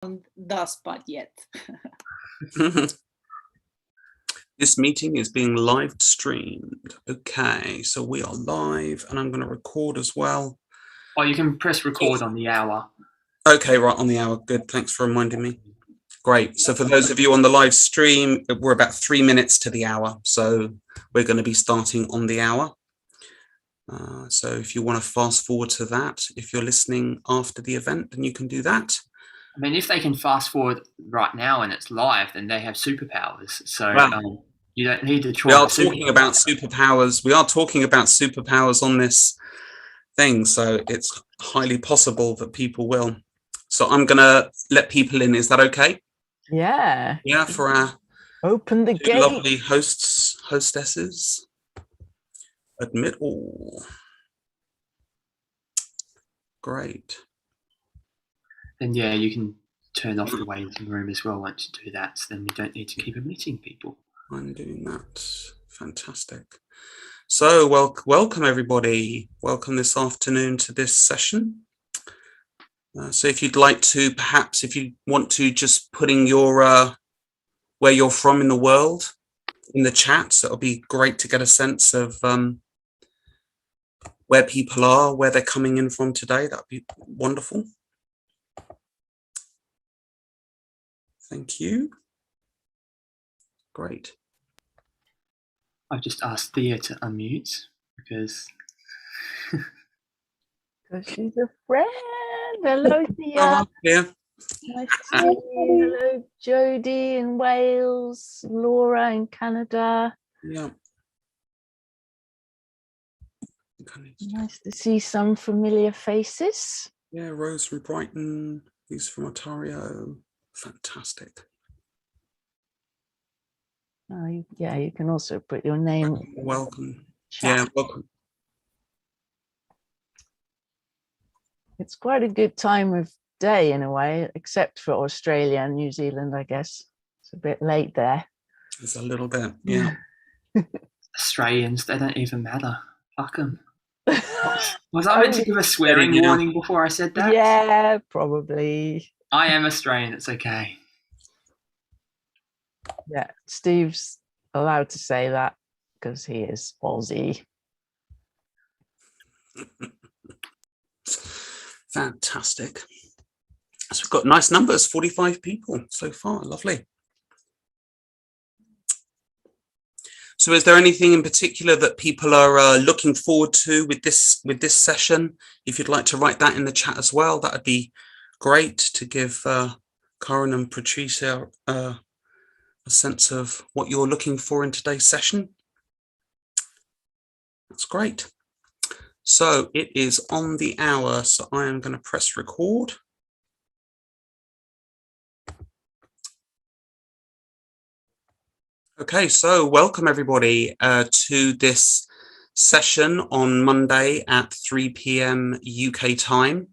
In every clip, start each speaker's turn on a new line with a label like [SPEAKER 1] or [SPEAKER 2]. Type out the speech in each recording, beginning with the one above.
[SPEAKER 1] the spot yet.
[SPEAKER 2] This meeting is being live streamed. Okay, so we are live and I'm going to record as well.
[SPEAKER 3] Oh, you can press record on the hour.
[SPEAKER 2] Okay, right, on the hour. Good, thanks for reminding me. Great. So for those of you on the live stream, we're about 3 minutes to the hour. So we're going to be starting on the hour. So if you want to fast forward to that, if you're listening after the event, then you can do that.
[SPEAKER 3] I mean, if they can fast forward right now and it's live, then they have superpowers. So
[SPEAKER 2] Wow.
[SPEAKER 3] you don't need to try.
[SPEAKER 2] We are talking about superpowers. We are talking about superpowers on this thing. So it's highly possible that people will. So I'm going to let people in. Is that okay?
[SPEAKER 4] Yeah.
[SPEAKER 2] Yeah, for our
[SPEAKER 4] open the gate.
[SPEAKER 2] Lovely hostesses. Admit all. Great.
[SPEAKER 3] And yeah, you can turn off the waiting room as well once you do that, so then we don't need to keep admitting people.
[SPEAKER 2] I'm doing that. Fantastic. So welcome everybody. Welcome this afternoon to this session. So if you'd like to, perhaps if you want to just putting your where you're from in the world in the chat, so it'll be great to get a sense of where people are, where they're coming in from today. That'd be wonderful. Thank you. Great.
[SPEAKER 3] I've just asked Thea to unmute because
[SPEAKER 4] she's a friend. Hello, Thea.
[SPEAKER 2] Yeah.
[SPEAKER 4] Nice to see you. Hello, Jodie in Wales, Laura in Canada.
[SPEAKER 2] Yeah.
[SPEAKER 4] Nice to see some familiar faces.
[SPEAKER 2] Yeah, Rose from Brighton, who's from Ontario. Fantastic.
[SPEAKER 4] Yeah, you can also put your name.
[SPEAKER 2] Welcome.
[SPEAKER 4] Chat.
[SPEAKER 2] Yeah, welcome.
[SPEAKER 4] It's quite a good time of day in a way, except for Australia and New Zealand, I guess. It's a bit late there.
[SPEAKER 2] It's a little bit, yeah.
[SPEAKER 3] Australians, they don't even matter. Fuck them. Was I meant to give a swearing warning before I said that?
[SPEAKER 4] Yeah, probably.
[SPEAKER 3] I am Australian, it's okay.
[SPEAKER 4] Yeah, Steve's allowed to say that because he is Aussie.
[SPEAKER 2] Fantastic. So we've got nice numbers, 45 people so far. Lovely. So is there anything in particular that people are looking forward to with this session? If you'd like to write that in the chat as well, that would be great to give Karin and Patricia a sense of what you're looking for in today's session. That's great. So it is on the hour, so I am going to press record. Okay, so welcome everybody to this session on Monday at 3 p.m. UK time.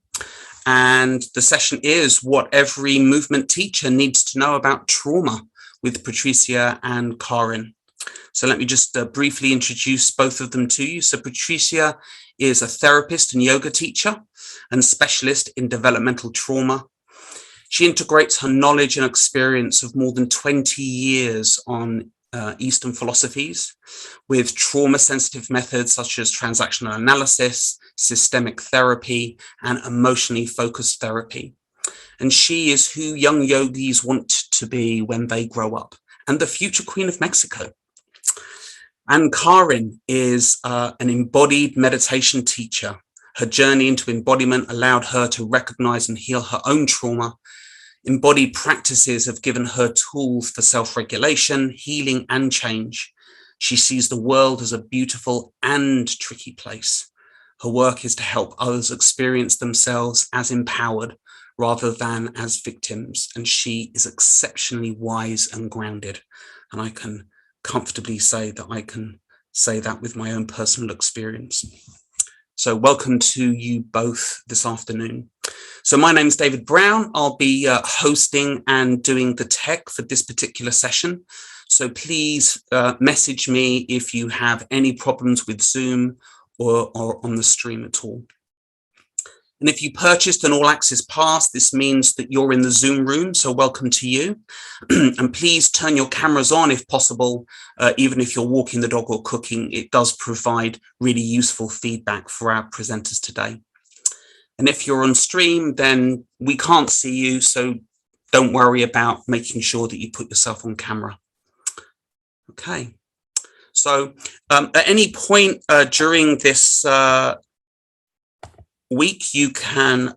[SPEAKER 2] And the session is what every movement teacher needs to know about trauma with Patricia and Karin. So let me just briefly introduce both of them to you. So Patricia is a therapist and yoga teacher and specialist in developmental trauma. She integrates her knowledge and experience of more than 20 years on Eastern philosophies with trauma-sensitive methods such as transactional analysis, systemic therapy, and emotionally focused therapy. And she is who young yogis want to be when they grow up, and the future Queen of Mexico. And Karin is an embodied meditation teacher. Her journey into embodiment allowed her to recognize and heal her own trauma. Embodied practices have given her tools for self-regulation, healing, and change. She sees the world as a beautiful and tricky place. Her work is to help others experience themselves as empowered rather than as victims. And she is exceptionally wise and grounded. And I can comfortably say that I can say that with my own personal experience. So welcome to you both this afternoon. So my name is David Brown. I'll be hosting and doing the tech for this particular session. So please message me if you have any problems with Zoom or on the stream at all. And if you purchased an all access pass, this means that you're in the Zoom room, so welcome to you. And please turn your cameras on if possible, even if you're walking the dog or cooking. It does provide really useful feedback for our presenters today. And if you're on stream, then we can't see you, so don't worry about making sure that you put yourself on camera. Okay, so at any point during this week, you can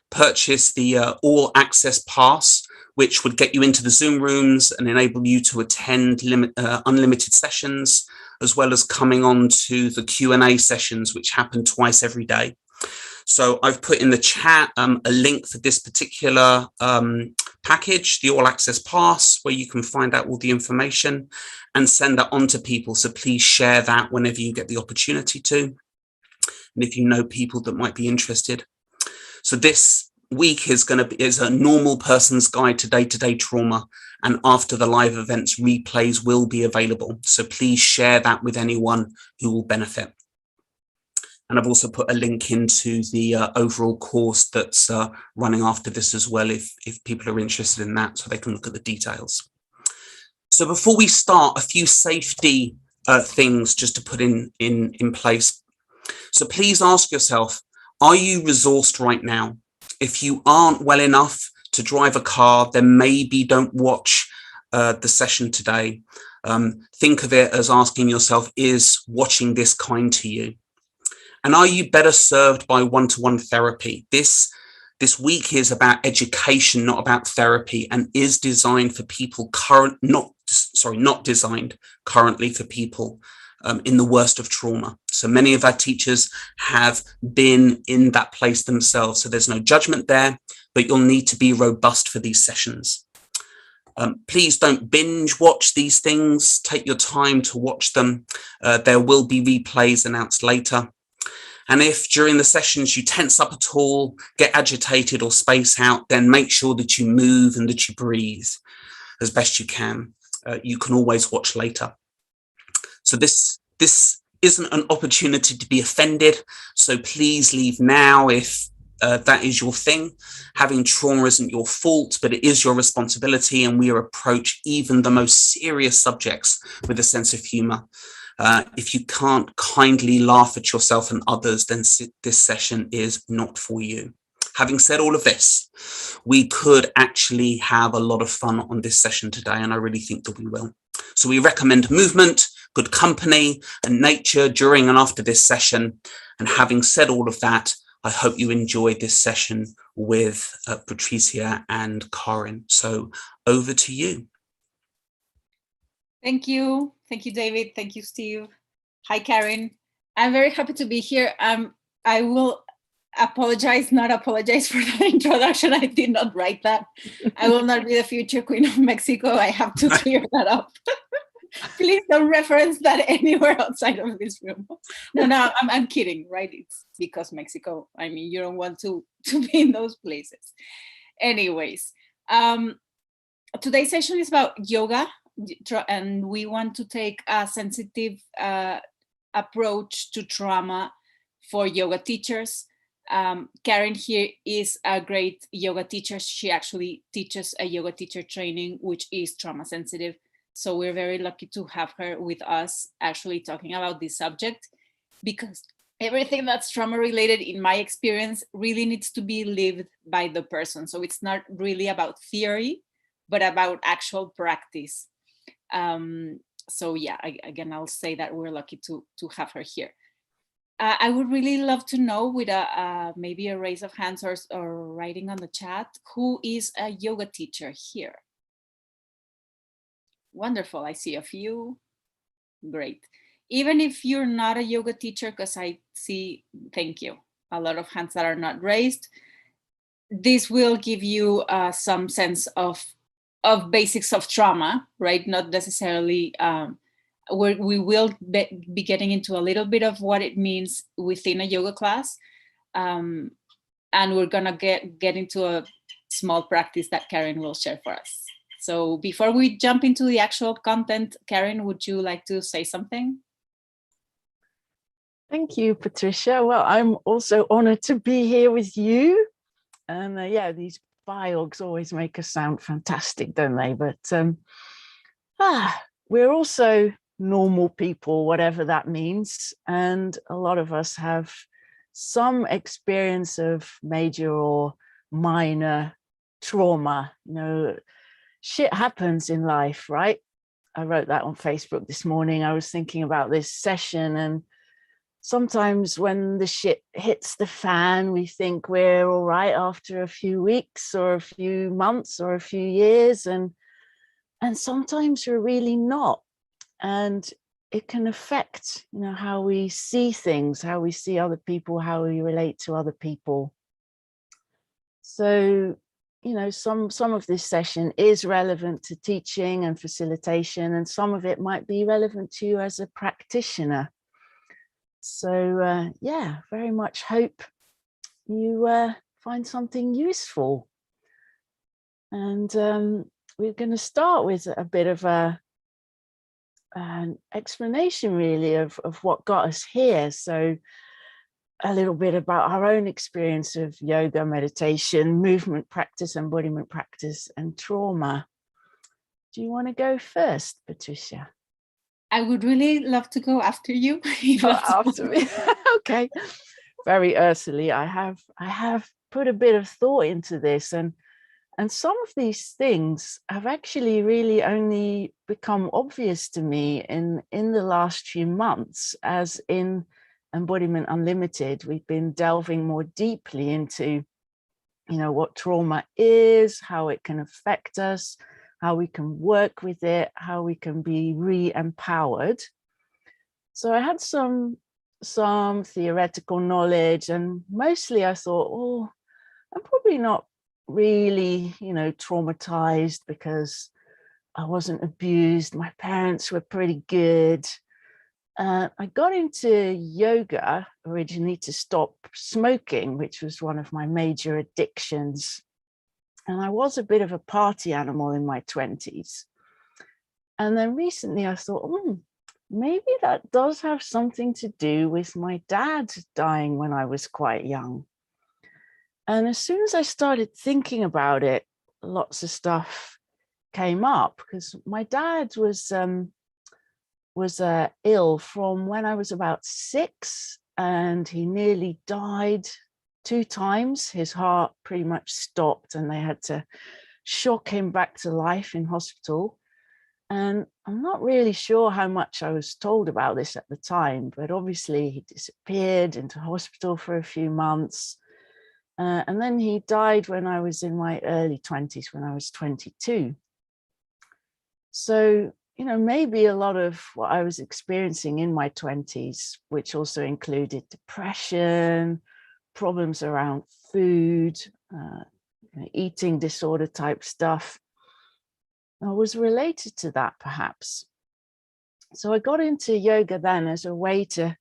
[SPEAKER 2] purchase the all access pass, which would get you into the Zoom rooms and enable you to attend unlimited sessions, as well as coming on to the Q&A sessions, which happen twice every day. So I've put in the chat a link for this particular package, the all access pass, where you can find out all the information and send that on to people. So please share that whenever you get the opportunity to. And if you know people that might be interested. So this week is a normal person's guide to day-to-day trauma, and after the live events, replays will be available. So please share that with anyone who will benefit. And I've also put a link into the overall course that's running after this as well, if people are interested in that, so they can look at the details. So before we start, a few safety things just to put in place. So please ask yourself, are you resourced right now? If you aren't well enough to drive a car, then maybe don't watch the session today. Think of it as asking yourself, is watching this kind to you? And are you better served by one-to-one therapy? This week is about education, not about therapy, and is designed for people not designed currently for people in the worst of trauma. So many of our teachers have been in that place themselves. So there's no judgment there, but you'll need to be robust for these sessions. Please don't binge watch these things. Take your time to watch them. There will be replays announced later. And if during the sessions you tense up at all, get agitated or space out, then make sure that you move and that you breathe as best you can. You can always watch later. So this isn't an opportunity to be offended. So please leave now if that is your thing. Having trauma isn't your fault, but it is your responsibility. And we approach even the most serious subjects with a sense of humor. If you can't kindly laugh at yourself and others, then this session is not for you. Having said all of this, we could actually have a lot of fun on this session today, and I really think that we will. So we recommend movement, good company, and nature during and after this session. And having said all of that, I hope you enjoyed this session with Patricia and Karin. So over to you.
[SPEAKER 1] Thank you. Thank you, David. Thank you, Steve. Hi, Karin. I'm very happy to be here. I will not apologize for that introduction. I did not write that. I will not be the future Queen of Mexico. I have to clear that up. Please don't reference that anywhere outside of this room. No, I'm kidding, right? It's because Mexico, I mean, you don't want to be in those places. Anyways, today's session is about yoga, and we want to take a sensitive approach to trauma for yoga teachers. Karin here is a great yoga teacher. She actually teaches a yoga teacher training, which is trauma sensitive. So we're very lucky to have her with us actually talking about this subject, because everything that's trauma related, in my experience, really needs to be lived by the person. So it's not really about theory, but about actual practice. So yeah, again, I'll say that we're lucky to have her here. I would really love to know, with maybe a raise of hands or writing on the chat, who is a yoga teacher here? Wonderful, I see a few. Great. Even if you're not a yoga teacher, because I see, thank you, a lot of hands that are not raised, this will give you some sense of basics of trauma, right? Not necessarily, we will be getting into a little bit of what it means within a yoga class. And we're gonna get into a small practice that Karin will share for us. So before we jump into the actual content, Karin, would you like to say something?
[SPEAKER 4] Thank you, Patricia. Well, I'm also honored to be here with you. And yeah, these biogs always make us sound fantastic, don't they? But we're also normal people, whatever that means. And a lot of us have some experience of major or minor trauma. You know, shit happens in life, right? I wrote that on Facebook this morning. I was thinking about this session, and sometimes when the shit hits the fan, we think we're all right after a few weeks or a few months or a few years, and sometimes we're really not. And it can affect, you know, how we see things, how we see other people, how we relate to other people. So, you know, some of this session is relevant to teaching and facilitation, and some of it might be relevant to you as a practitioner. So yeah, very much hope you find something useful. And we're going to start with a bit of an explanation, really, of what got us here. So a little bit about our own experience of yoga, meditation, movement practice, embodiment practice, and trauma. Do you want to go first, Patricia?
[SPEAKER 1] I would really love to go after you.
[SPEAKER 4] After me. Okay. Very earthily. I have put a bit of thought into this, and some of these things have actually really only become obvious to me in the last few months, as in Embodiment Unlimited, we've been delving more deeply into, you know, what trauma is, how it can affect us, how we can work with it, how we can be re-empowered. So I had some theoretical knowledge, and mostly I thought, oh, I'm probably not really, you know, traumatized because I wasn't abused. My parents were pretty good. I got into yoga originally to stop smoking, which was one of my major addictions. And I was a bit of a party animal in my 20s. And then recently I thought, maybe that does have something to do with my dad dying when I was quite young. And as soon as I started thinking about it, lots of stuff came up, because my dad was ill from when I was about 6, and he nearly died 2 times. His heart pretty much stopped, and they had to shock him back to life in hospital. And I'm not really sure how much I was told about this at the time, but obviously he disappeared into hospital for a few months. And then he died when I was in my early 20s, when I was 22. So, you know, maybe a lot of what I was experiencing in my 20s, which also included depression, problems around food, eating disorder type stuff, was related to that, perhaps. So I got into yoga then as a way to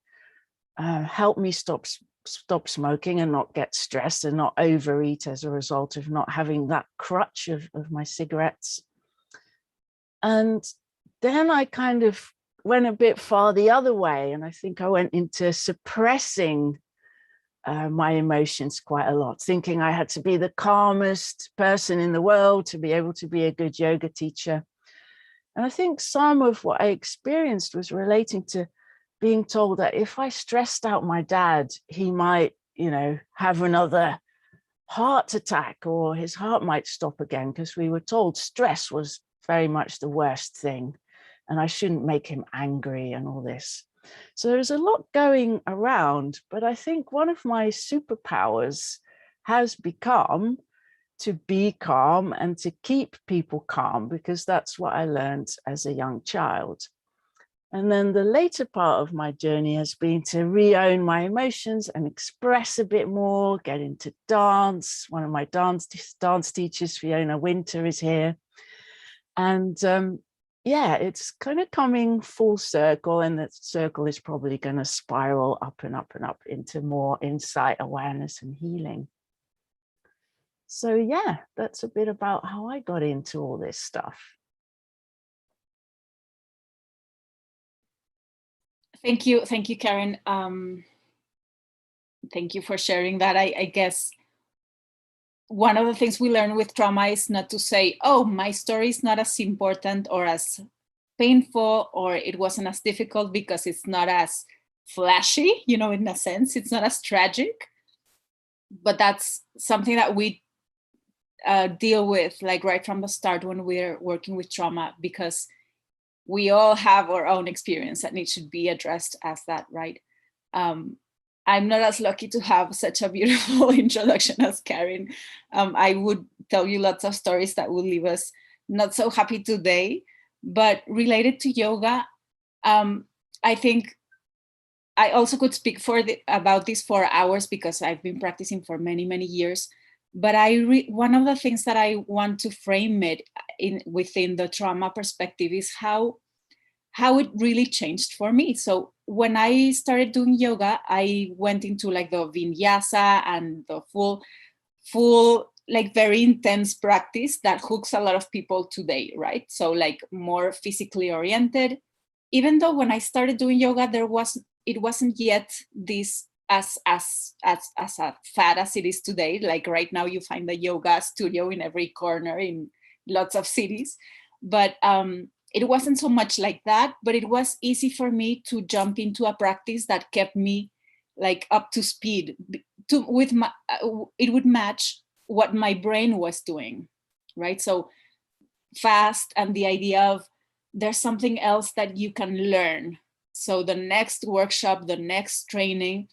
[SPEAKER 4] help me stop smoking and not get stressed and not overeat as a result of not having that crutch of my cigarettes. And then I kind of went a bit far the other way, and I think I went into suppressing my emotions quite a lot, thinking I had to be the calmest person in the world to be able to be a good yoga teacher. And I think some of what I experienced was relating to being told that if I stressed out my dad, he might, you know, have another heart attack, or his heart might stop again, because we were told stress was very much the worst thing, and I shouldn't make him angry and all this. So there's a lot going around, but I think one of my superpowers has become to be calm and to keep people calm, because that's what I learned as a young child. And then the later part of my journey has been to re-own my emotions and express a bit more, get into dance. One of my dance teachers, Fiona Winter, is here. And yeah, it's kind of coming full circle, and that circle is probably going to spiral up and up and up into more insight, awareness, and healing. So yeah, that's a bit about how I got into all this stuff.
[SPEAKER 1] Thank you, Karin. Thank you for sharing that. I guess one of the things we learn with trauma is not to say, oh, my story is not as important or as painful, or it wasn't as difficult because it's not as flashy, in a sense, it's not as tragic. But that's something that we deal with like right from the start when we're working with trauma, because we all have our own experience and it should be addressed as that, right? I'm not as lucky to have such a beautiful introduction as Karin. I would tell you lots of stories that will leave us not so happy today, but related to yoga, I think I also could speak about this for hours because I've been practicing for many, many years. But one of the things that I want to frame it within the trauma perspective is how it really changed for me. So when I started doing yoga, I went into like the vinyasa and the full like very intense practice that hooks a lot of people today, right? So like more physically oriented. Even though when I started doing yoga, it wasn't yet this as a fad as it is today. Like right now you find the yoga studio in every corner in lots of cities. But it wasn't so much like that, but it was easy for me to jump into a practice that kept me like up to speed it would match what my brain was doing, right? So fast, and the idea of there's something else that you can learn. So the next workshop, the next training,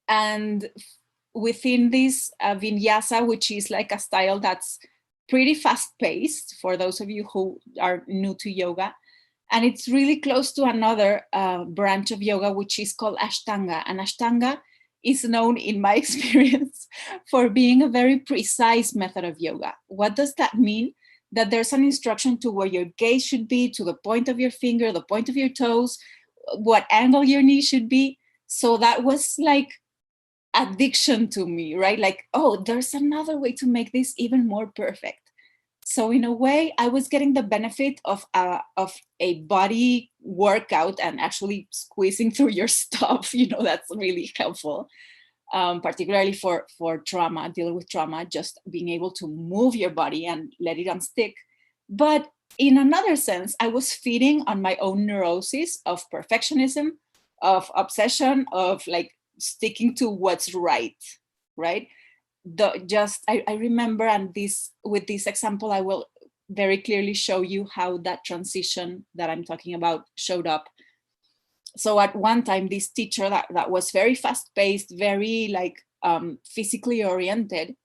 [SPEAKER 1] and within this vinyasa, which is like a style that's pretty fast paced for those of you who are new to yoga. And it's really close to another branch of yoga, which is called Ashtanga. And Ashtanga is known, in my experience, for being a very precise method of yoga. What does that mean? That there's an instruction to where your gaze should be, to the point of your finger, the point of your toes, what angle your knee should be. So that was like addiction to me, right? Like, oh, there's another way to make this even more perfect. So in a way, I was getting the benefit of a body workout and actually squeezing through your stuff. That's really helpful, particularly for trauma, dealing with trauma, just being able to move your body and let it unstick. But in another sense, I was feeding on my own neurosis of perfectionism, of obsession, of like sticking to what's right? I remember, and with this example, I will very clearly show you how that transition that I'm talking about showed up. So at one time, this teacher that was very fast-paced, very like physically oriented,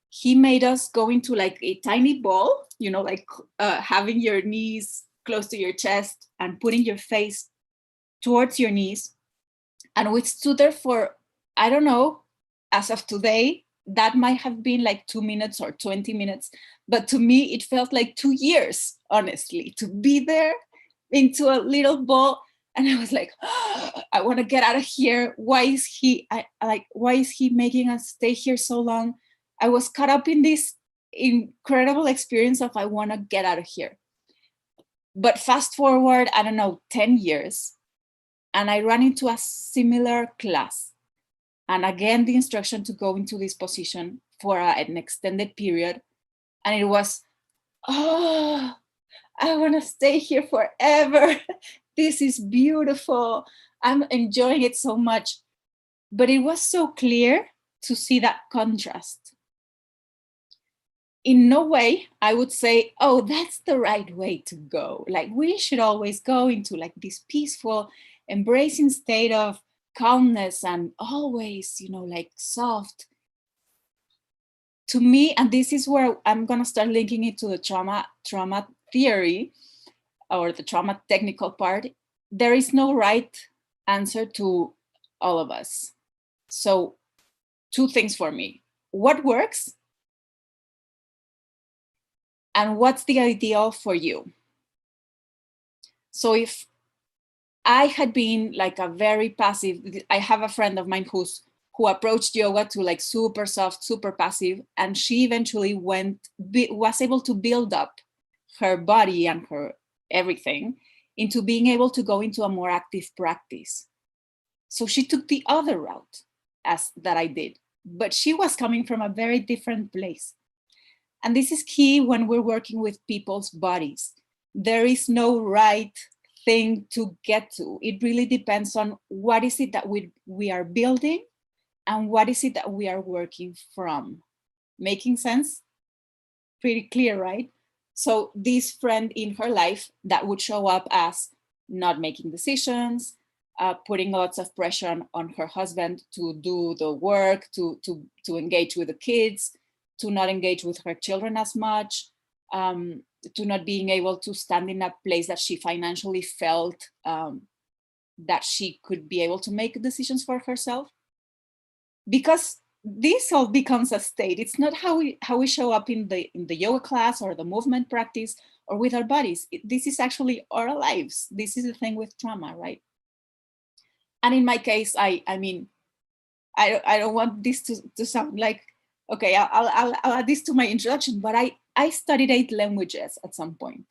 [SPEAKER 1] he made us go into like a tiny ball, like having your knees close to your chest and putting your face towards your knees. And we stood there for, I don't know, as of today, that might have been like 2 minutes or 20 minutes. But to me, it felt like 2 years, honestly, to be there into a little ball. And I was like, oh, I want to get out of here. Why is he making us stay here so long? I was caught up in this incredible experience of I want to get out of here. But fast forward, I don't know, 10 years, and I ran into a similar class. And again, the instruction to go into this position for an extended period. And it was, oh, I want to stay here forever. This is beautiful. I'm enjoying it so much. But it was so clear to see that contrast. In no way I would say, oh, that's the right way to go. Like we should always go into like this peaceful, embracing state of calmness and always, like soft. To me, and this is where I'm going to start linking it to the trauma theory or the trauma technical part, there is no right answer to all of us. So 2 things for me. What works? And what's the ideal for you? So if I had been like a very passive, I have a friend of mine who approached yoga to like super soft, super passive, and she eventually was able to build up her body and her everything into being able to go into a more active practice. So she took the other route as that I did, but she was coming from a very different place. And this is key when we're working with people's bodies. There is no right thing to get to. It really depends on what is it that we are building and what is it that we are working from. Making sense? Pretty clear, right? So this friend in her life that would show up as not making decisions, putting lots of pressure on her husband to do the work, to engage with the kids, to not engage with her children as much, to not being able to stand in a place that she financially felt that she could be able to make decisions for herself. Because this all becomes a state. It's not how we show up in the yoga class or the movement practice or with our bodies. This is actually our lives. This is the thing with trauma, right? And in my case, I mean, I don't want this to sound like, okay, I'll add this to my introduction, but I studied 8 languages at some point.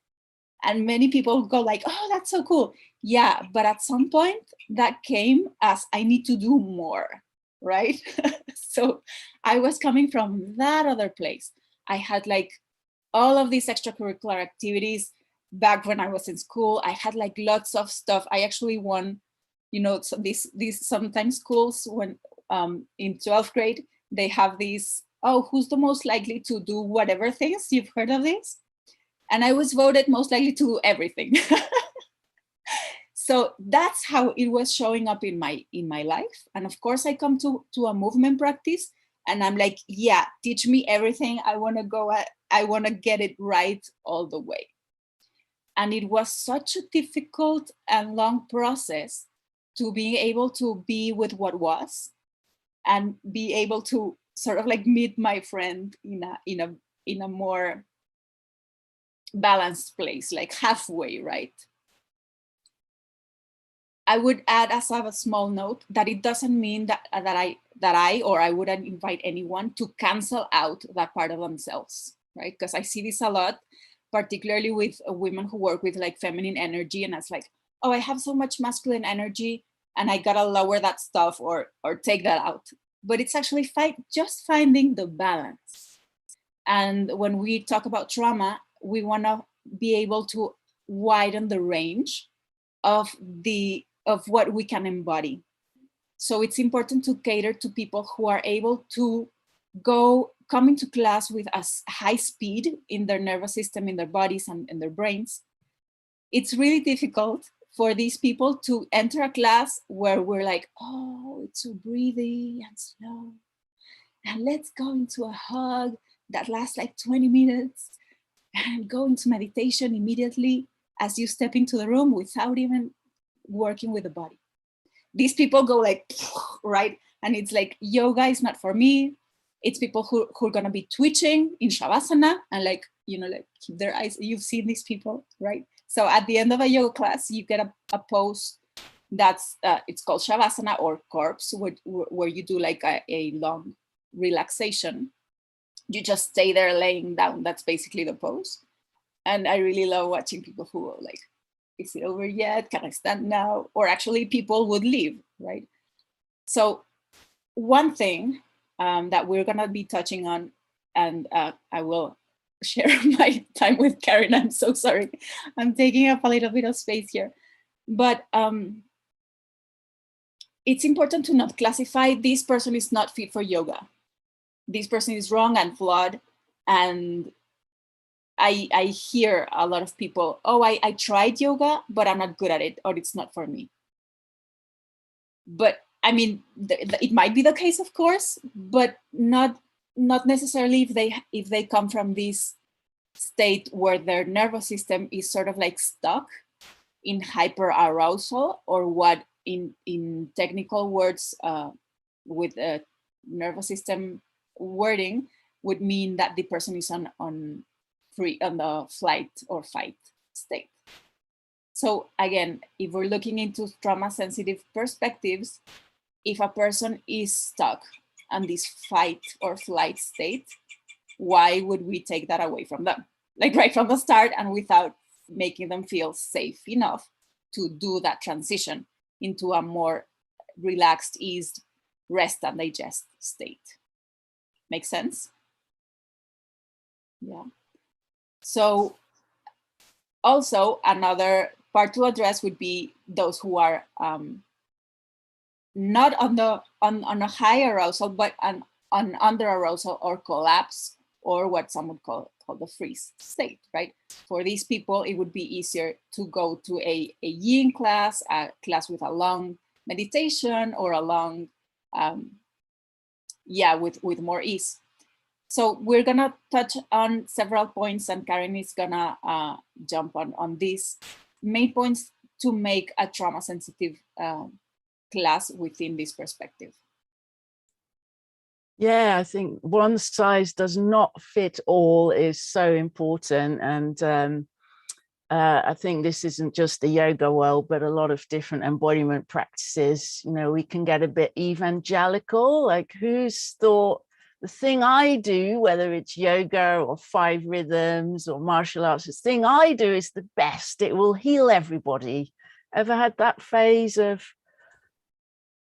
[SPEAKER 1] And many people go like, oh, that's so cool. Yeah, but at some point that came as I need to do more, right? So I was coming from that other place. I had like all of these extracurricular activities back when I was in school. I had like lots of stuff. I actually won, so these sometimes schools when in 12th grade, they have these, oh, who's the most likely to do whatever things? You've heard of this? And I was voted most likely to do everything. So that's how it was showing up in my life. And of course, I come to a movement practice and I'm like, yeah, teach me everything. I want to get it right all the way. And it was such a difficult and long process to be able to be with what was and be able to sort of like meet my friend in a more balanced place, like halfway, right? I would add as a small note that it doesn't mean that I wouldn't invite anyone to cancel out that part of themselves, right? Because I see this a lot, particularly with women who work with like feminine energy, and it's like, oh, I have so much masculine energy, and I gotta lower that stuff or take that out. But it's actually just finding the balance. And when we talk about trauma, we want to be able to widen the range of what we can embody. So it's important to cater to people who are able to come into class with a high speed in their nervous system, in their bodies and in their brains. It's really difficult for these people to enter a class where we're like, oh, it's so breathy and slow. And let's go into a hug that lasts like 20 minutes and go into meditation immediately as you step into the room without even working with the body. These people go like, right? And it's like, yoga is not for me. It's people who are going to be twitching in Shavasana and like, like keep their eyes. You've seen these people, right? So at the end of a yoga class, you get a pose that's, it's called Shavasana or corpse, where you do like a long relaxation. You just stay there laying down. That's basically the pose. And I really love watching people who are like, is it over yet? Can I stand now? Or actually people would leave, right? So one thing that we're gonna be touching on, and I will share my time with Karin. I'm so sorry. I'm taking up a little bit of space here. But it's important to not classify this person is not fit for yoga. This person is wrong and flawed. And I hear a lot of people, oh, I tried yoga, but I'm not good at it, or it's not for me. But I mean, it might be the case, of course, but not necessarily if they come from this state where their nervous system is sort of like stuck in hyperarousal, or what in technical words with a nervous system wording would mean that the person is on the flight or fight state. So again, if we're looking into trauma sensitive perspectives, if a person is stuck on this fight or flight state, why would we take that away from them? Like right from the start and without making them feel safe enough to do that transition into a more relaxed, eased, rest and digest state. Make sense? Yeah. So also another part to address would be those who are not on a high arousal, but on under arousal or collapse, or what some would call the freeze state, right? For these people, it would be easier to go to a yin class, a class with a long meditation, or a long, with more ease. So we're gonna touch on several points, and Karin is gonna jump on these main points to make a trauma-sensitive class within this perspective.
[SPEAKER 4] Yeah, I think one size does not fit all is so important. And I think this isn't just the yoga world, but a lot of different embodiment practices. You know, we can get a bit evangelical, like who's thought the thing I do, whether it's yoga or 5 rhythms or martial arts, the thing I do is the best. It will heal everybody. Ever had that phase of,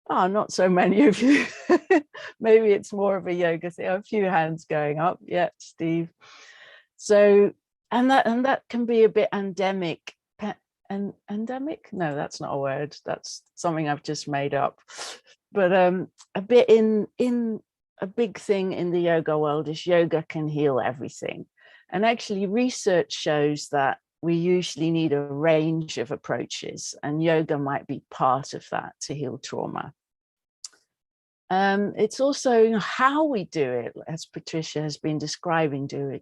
[SPEAKER 4] oh, not so many of you. Maybe it's more of a yoga thing. A few hands going up. Yeah, Steve. So, and that can be a bit endemic. Endemic? No, that's not a word. That's something I've just made up. But a bit in a big thing in the yoga world is yoga can heal everything. And actually research shows that we usually need a range of approaches, and yoga might be part of that to heal trauma. It's also how we do it, as Patricia has been describing. Do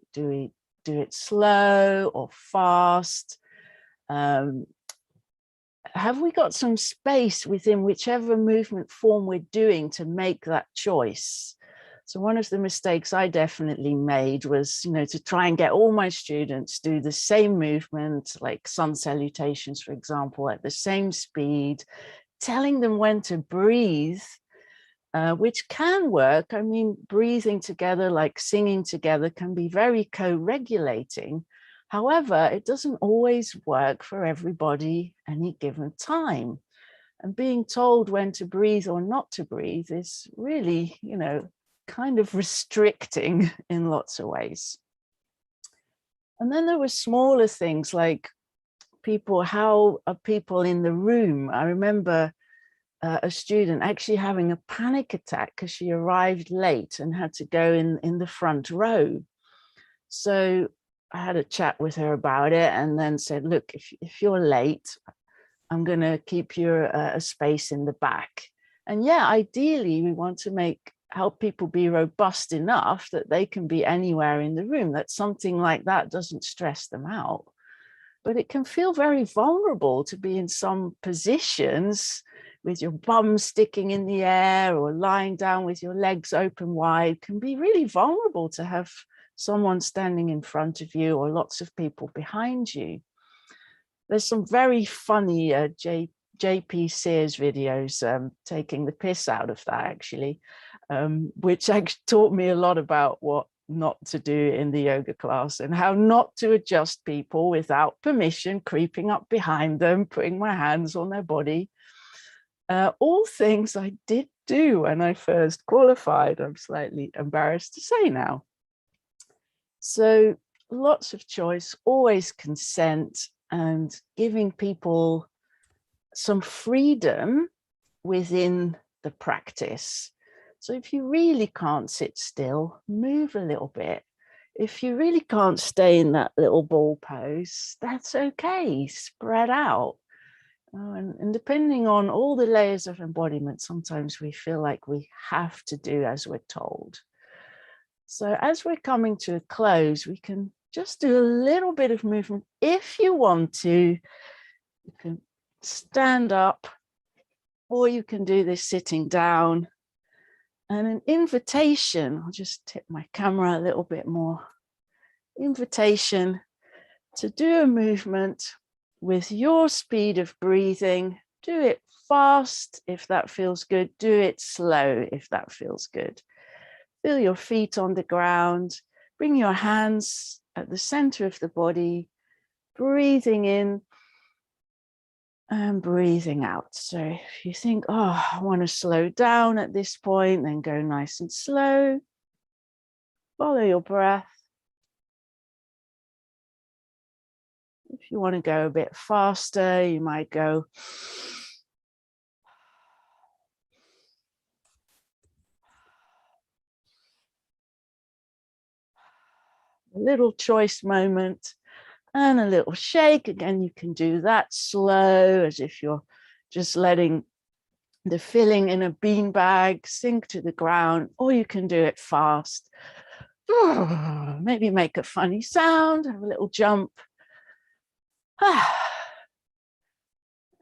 [SPEAKER 4] it slow or fast? Have we got some space within whichever movement form we're doing to make that choice? So one of the mistakes I definitely made was, to try and get all my students do the same movement, like sun salutations, for example, at the same speed, telling them when to breathe, which can work. I mean, breathing together, like singing together, can be very co-regulating. However, it doesn't always work for everybody any given time. And being told when to breathe or not to breathe is really, kind of restricting in lots of ways. And then there were smaller things like how are people in the room? I remember a student actually having a panic attack because she arrived late and had to go in the front row. So I had a chat with her about it and then said, look, if you're late, I'm going to keep you a space in the back. And yeah, ideally, we want to help people be robust enough that they can be anywhere in the room, that something like that doesn't stress them out. But it can feel very vulnerable to be in some positions with your bum sticking in the air or lying down with your legs open wide. It can be really vulnerable to have someone standing in front of you or lots of people behind you. There's some very funny JP Sears videos taking the piss out of that, actually, which actually taught me a lot about what not to do in the yoga class and how not to adjust people without permission, creeping up behind them, putting my hands on their body. All things I did do when I first qualified, I'm slightly embarrassed to say now. So lots of choice, always consent, and giving people some freedom within the practice. So if you really can't sit still, move a little bit. If you really can't stay in that little ball pose, that's okay, spread out. And depending on all the layers of embodiment, sometimes we feel like we have to do as we're told. So as we're coming to a close, we can just do a little bit of movement. If you want to, you can stand up, or you can do this sitting down. And an invitation, I'll just tip my camera a little bit more. Invitation to do a movement with your speed of breathing. Do it fast if that feels good. Do it slow if that feels good. Feel your feet on the ground. Bring your hands at the center of the body. breathing in and breathing out. So if you think, oh, I want to slow down at this point, then go nice and slow. Follow your breath. If you want to go a bit faster, you might go a little choice moment and a little shake. Again, you can do that slow, as if you're just letting the filling in a beanbag sink to the ground, or you can do it fast. Maybe make a funny sound, have a little jump.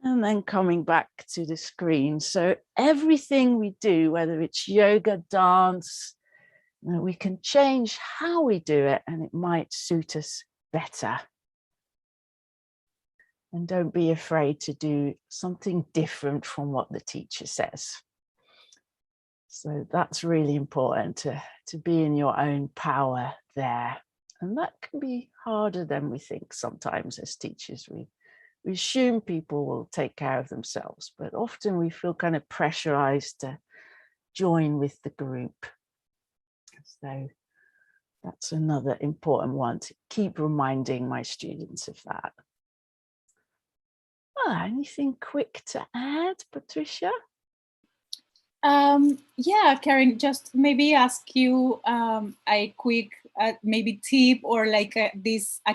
[SPEAKER 4] And then coming back to the screen. So everything we do, whether it's yoga, dance, we can change how we do it, and it might suit us better. And don't be afraid to do something different from what the teacher says. So that's really important, to be in your own power there. And that can be harder than we think sometimes as teachers. We assume people will take care of themselves, but often we feel kind of pressurized to join with the group. So that's another important one, to keep reminding my students of that. Anything quick to add, Patricia?
[SPEAKER 1] Yeah, Karin, just maybe ask you a quick maybe tip, or like a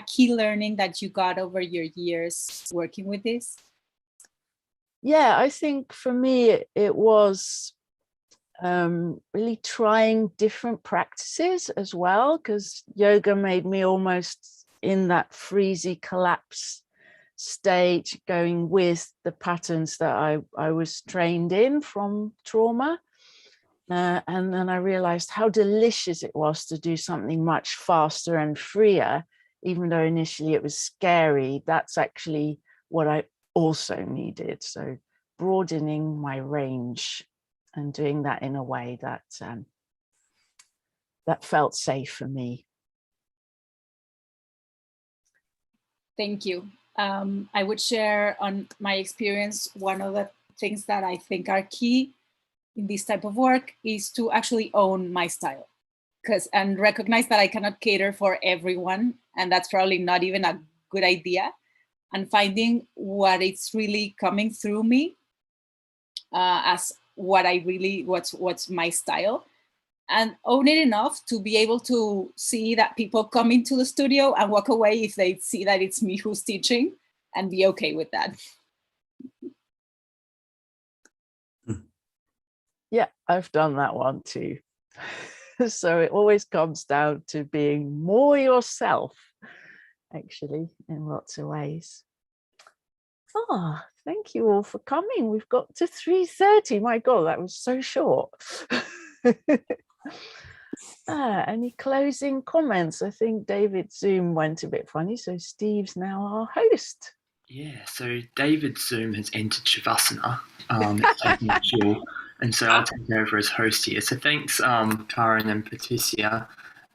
[SPEAKER 1] key learning that you got over your years working with this.
[SPEAKER 4] Yeah, I think for me it was really trying different practices as well, because yoga made me almost in that freezy collapse state, going with the patterns that I was trained in from trauma. And then I realized how delicious it was to do something much faster and freer, even though initially it was scary. That's actually what I also needed. So broadening my range and doing that in a way that that felt safe for me.
[SPEAKER 1] Thank you. I would share on my experience, one of the things that I think are key in this type of work is to actually own my style, and recognize that I cannot cater for everyone, and that's probably not even a good idea, and finding what it's really coming through me as what I really, what's my style, and own it enough to be able to see that people come into the studio and walk away if they see that it's me who's teaching, and be okay with that.
[SPEAKER 4] Yeah, I've done that one too. So it always comes down to being more yourself, actually, in lots of ways. Thank you all for coming. We've got to 3:30. My God, that was so short. Any closing comments? I think David's Zoom went a bit funny, so Steve's now our host.
[SPEAKER 3] Yeah, so David's Zoom has entered Shavasana. It's taking a chill, and so I'll take over as host here. So thanks, Karin and Patricia.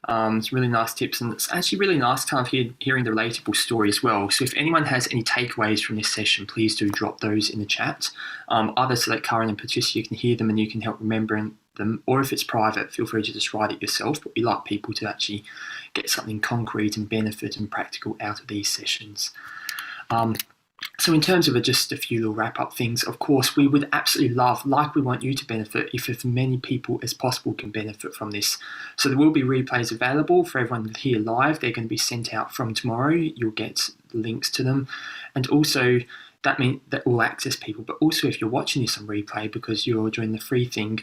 [SPEAKER 3] It's really nice tips, and it's actually really nice kind of hearing the relatable story as well. So if anyone has any takeaways from this session, please do drop those in the chat, either so that Karin and Patricia can hear them and you can help remember them, or if it's private, feel free to just write it yourself. But we like people to actually get something concrete and benefit and practical out of these sessions. So in terms of just a few little wrap-up things, of course, we would absolutely love, like we want you to benefit, if as many people as possible can benefit from this. So there will be replays available for everyone here live. They're going to be sent out from tomorrow. You'll get links to them. And also, that means that all access people, but also if you're watching this on replay because you're doing the free thing,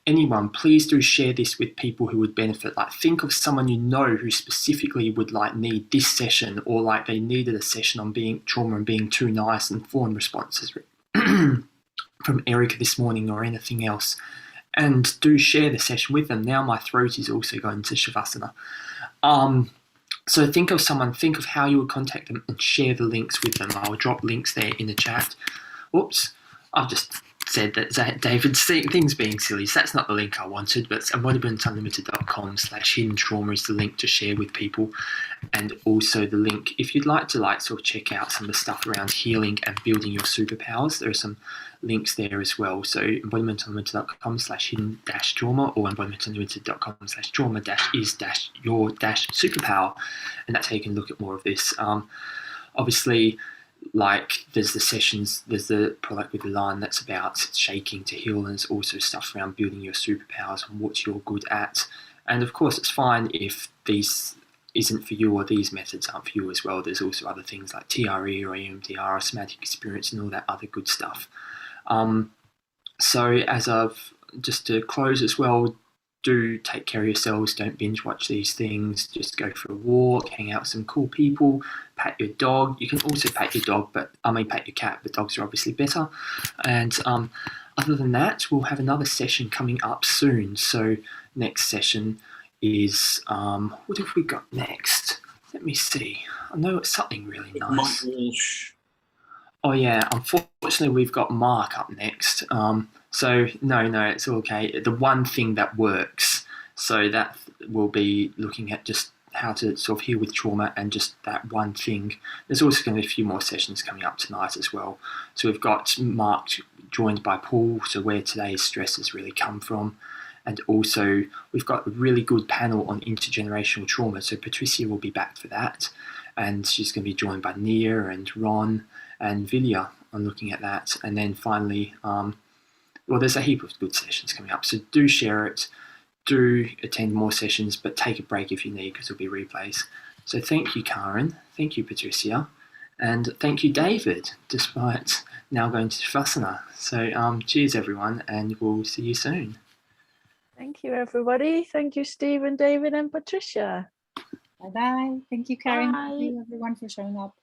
[SPEAKER 3] anyone, please do share this with people who would benefit. Like, think of someone you know who specifically would need this session, or they needed a session on being trauma and being too nice and fawn responses from Erica this morning, or anything else. And do share the session with them. Now my throat is also going to Shavasana. So think of someone, think of how you would contact them and share the links with them. I'll drop links there in the chat. Oops, I've just said that David's things being silly, so that's not the link I wanted, but embodimentunlimited.com/hidden trauma is the link to share with people, and also the link if you'd like to sort of check out some of the stuff around healing and building your superpowers. There are some links there as well. So embodimentunlimited.com/hidden-trauma or embodimentunlimited.com/trauma-is-your-superpower, and that's how you can look at more of this. Obviously, like there's the sessions, there's the product with Elan that's about shaking to heal, and there's also stuff around building your superpowers and what you're good at. And of course, it's fine if these isn't for you or these methods aren't for you as well. There's also other things like TRE or EMDR or somatic experience and all that other good stuff. So as of just to close as well, do take care of yourselves. Don't binge watch these things. Just go for a walk, hang out with some cool people, pat your dog. You can also pat your dog, pat your cat, but dogs are obviously better. And other than that, we'll have another session coming up soon. So next session is, what have we got next? Let me see. I know it's something really nice. Oh yeah, unfortunately we've got Mark up next. So no, it's okay. The one thing that works. So that will be looking at just how to sort of heal with trauma and just that one thing. There's also going to be a few more sessions coming up tonight as well. So we've got Mark joined by Paul, so where today's stress has really come from. And also we've got a really good panel on intergenerational trauma. So Patricia will be back for that. And she's going to be joined by Nia and Ron and Vilya on looking at that. And then finally, well, there's a heap of good sessions coming up. So do share it, do attend more sessions, but take a break if you need, because there'll be replays. So thank you, Karin. Thank you, Patricia. And thank you, David, despite now going to Shavasana. So cheers, everyone, and we'll see you soon.
[SPEAKER 4] Thank you, everybody. Thank you, Steve and David and Patricia.
[SPEAKER 1] Bye-bye. Thank you, Karin.
[SPEAKER 4] Bye.
[SPEAKER 1] Thank you, everyone, for showing up.